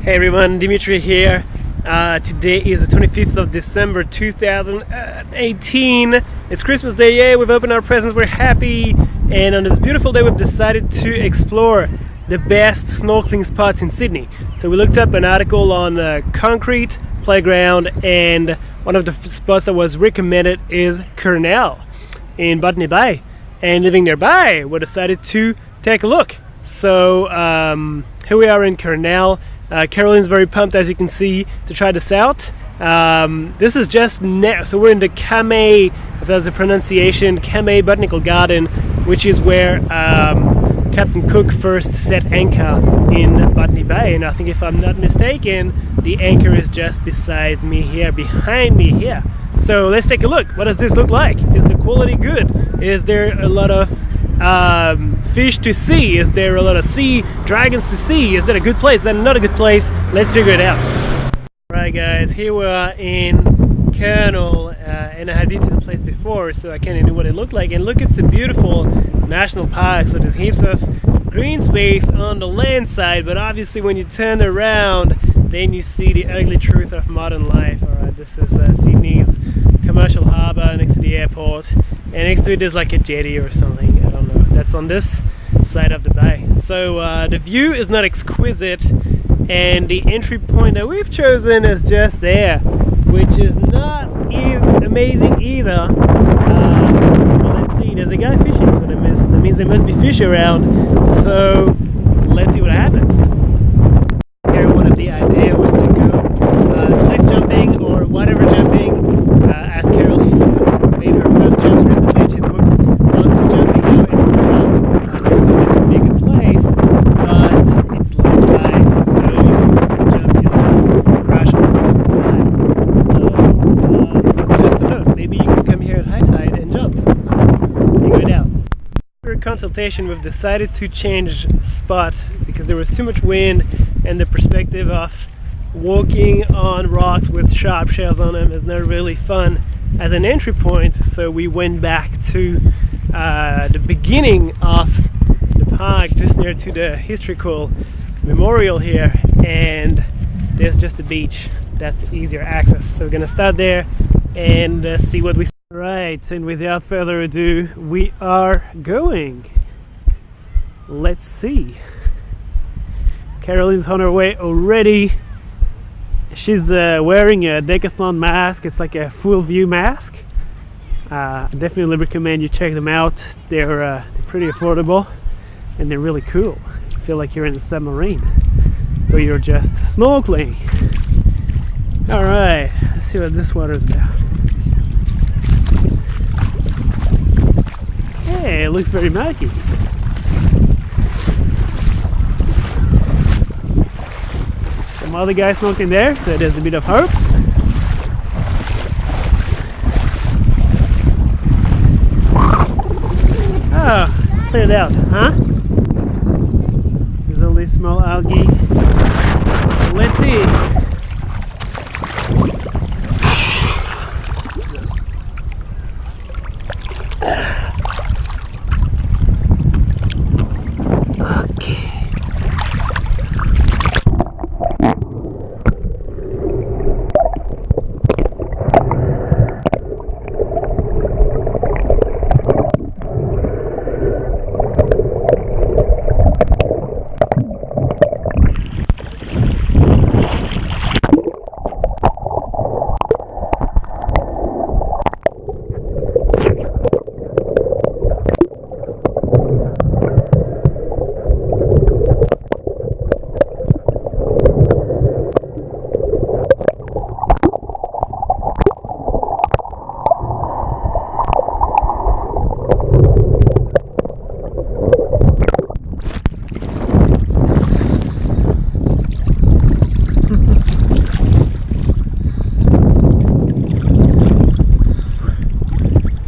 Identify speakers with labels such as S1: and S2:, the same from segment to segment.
S1: Hey everyone, Dimitri here. Today is the 25th of December 2018. It's Christmas Day, yeah, we've opened our presents, we're happy. And on this beautiful day we've decided to explore the best snorkeling spots in Sydney. So we looked up an article on concrete playground, and one of the spots that was recommended is Kurnell in Botany Bay. And living nearby, we decided to take a look. So here we are in Kurnell. Caroline's very pumped, as you can see, to try this out. This is just now, so we're in the Kamei, if that's the pronunciation, Kamei Botanical Garden, which is where Captain Cook first set anchor in Botany Bay. And I think, if I'm not mistaken, the anchor is just beside me here, behind me here. So let's take a look. What does this look like? Is the quality good? Is there a lot of fish to see? Is there a lot of sea dragons to see? Is that a good place? Is that not a good place? Let's figure it out. Right guys, here we are in Kurnell, and I had been to the place before, so I kind of knew what it looked like. And look, it's a beautiful national park, so there's heaps of green space on the land side, but obviously when you turn around, then you see the ugly truth of modern life. Alright, this is Sydney's commercial harbour next to the airport, and next to it there's like a jetty or something, I don't know. That's on this side of the bay. So the view is not exquisite, and the entry point that we've chosen is just there, which is not amazing either. Well, let's see, there's a guy fishing, so that means there must be fish around, so let's see what happens. Here, one of the ideas was to go cliff jumping or whatever jumping, as Caroline has made her first jump recently, and she's hooked onto jumping now in the world. So we thought this would be a good place, but it's low tide, so if you jump, you'll just crash on the rocks and die. So just a note, maybe you can come here at high tide and jump. Figure it out. After consultation, we've decided to change spot because there was too much wind, and the perspective of walking on rocks with sharp shells on them is not really fun as an entry point. So we went back to the beginning of the park, just near to the historical memorial here, and there's just a beach that's easier access. So we're gonna start there and see what we see. Right, and without further ado, we are going. Let's see. Caroline's on her way already. She's wearing a Decathlon mask. It's like a full view mask. I definitely recommend you check them out. They're pretty affordable, and they're really cool. You feel like you're in a submarine, or you're just snorkeling. Alright, let's see what this water is about. Hey, it looks very murky. Some other guys snorkeling there, so there's a bit of hope. Oh, it's cleared out, huh? There's all these small algae. Let's see.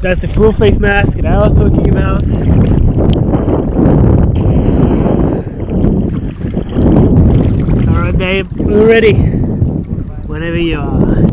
S1: That's the full face mask that I was talking about. Alright babe, we're ready. Whenever you are.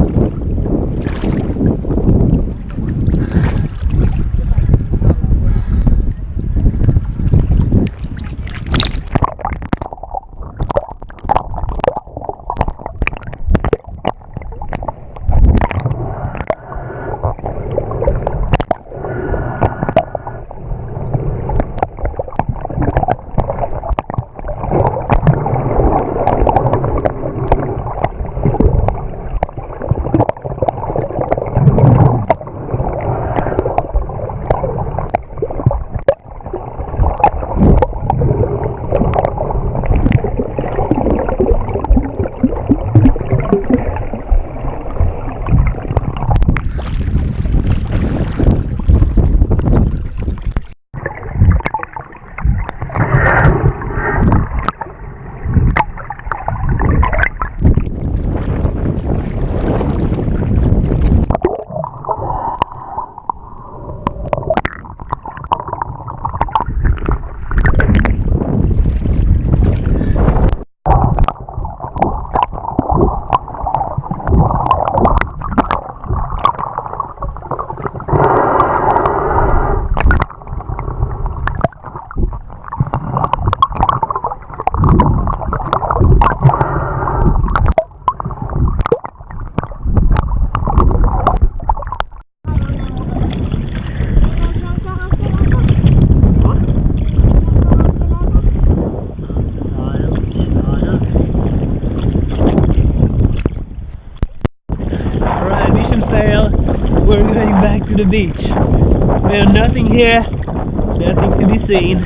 S1: the beach. Found nothing here, nothing to be seen.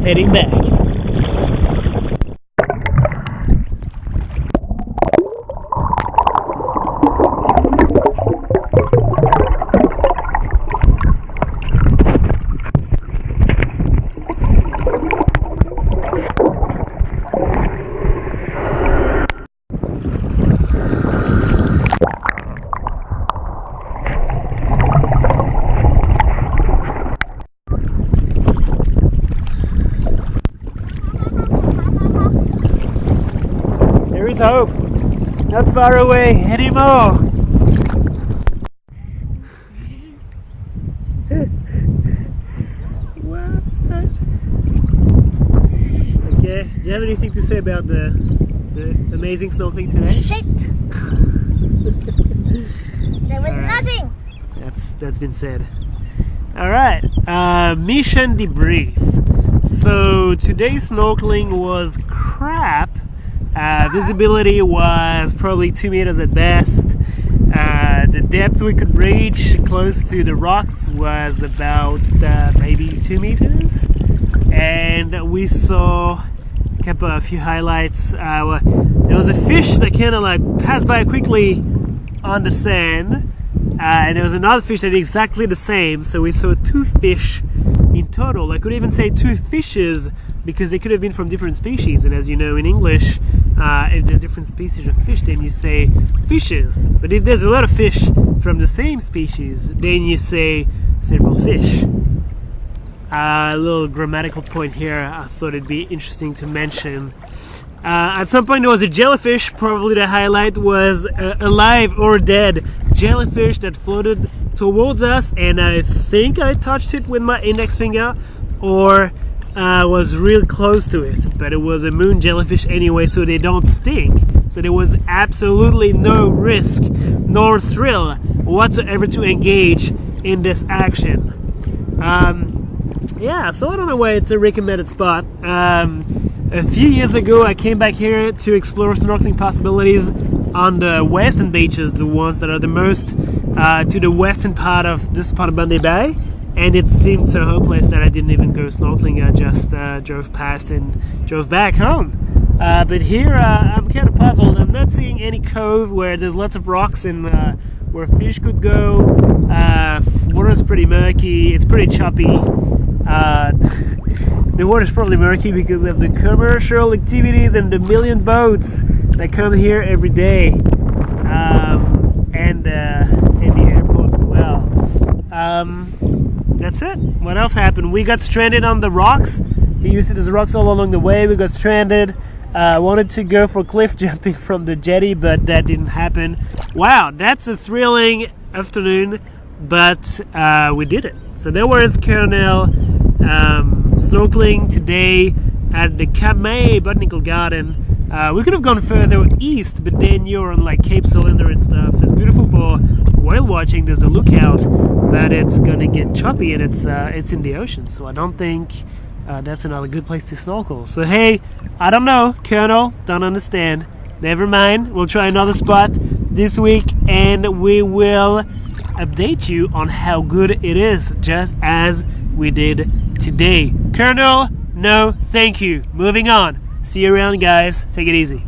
S1: Heading back. There is hope. Not far away anymore. What? Okay, do you have anything to say about the amazing snorkeling today?
S2: Shit! There was nothing!
S1: That's been said. Alright, mission debrief. So today's snorkeling was crap. Visibility was probably 2 meters at best. The depth we could reach close to the rocks was about maybe 2 meters. And we saw a few highlights. There was a fish that kind of like passed by quickly on the sand. And there was another fish that did exactly the same. So we saw 2 fish in total. I could even say 2 fishes because they could have been from different species. And as you know in English, if there's different species of fish, then you say fishes. But if there's a lot of fish from the same species, then you say several fish. A little grammatical point here I thought it'd be interesting to mention. At some point there was a jellyfish. Probably the highlight was alive or dead jellyfish that floated towards us, and I think I touched it with my index finger or was real close to it, but it was a moon jellyfish anyway, so they don't sting. So there was absolutely no risk nor thrill whatsoever to engage in this action. Yeah, so I don't know why it's a recommended spot. A few years ago I came back here to explore snorkeling possibilities on the western beaches, the ones that are the most to the western part of this part of Bundy Bay, and it seemed so hopeless that I didn't even go snorkeling. I just drove past and drove back home. But here I'm kind of puzzled. I'm not seeing any cove where there's lots of rocks and where fish could go. Water's pretty murky, it's pretty choppy. The water's probably murky because of the commercial activities and the million boats that come here every day, and the airport as well. That's it. What else happened? We got stranded on the rocks. You see there's rocks all along the way. We got stranded. Wanted to go for cliff jumping from the jetty, but that didn't happen. Wow, that's a thrilling afternoon, but we did it. So there was Kurnell snorkeling today at the Kamei Botanical Garden. We could have gone further east, but then you're on like Cape Cylinder and stuff. It's beautiful for whale watching. There's a lookout, but it's gonna get choppy and it's in the ocean. So I don't think that's another good place to snorkel. So hey, I don't know, Kurnell, don't understand. Never mind. We'll try another spot this week, and we will update you on how good it is, just as we did today. Kurnell, no thank you. Moving on. See you around, guys. Take it easy.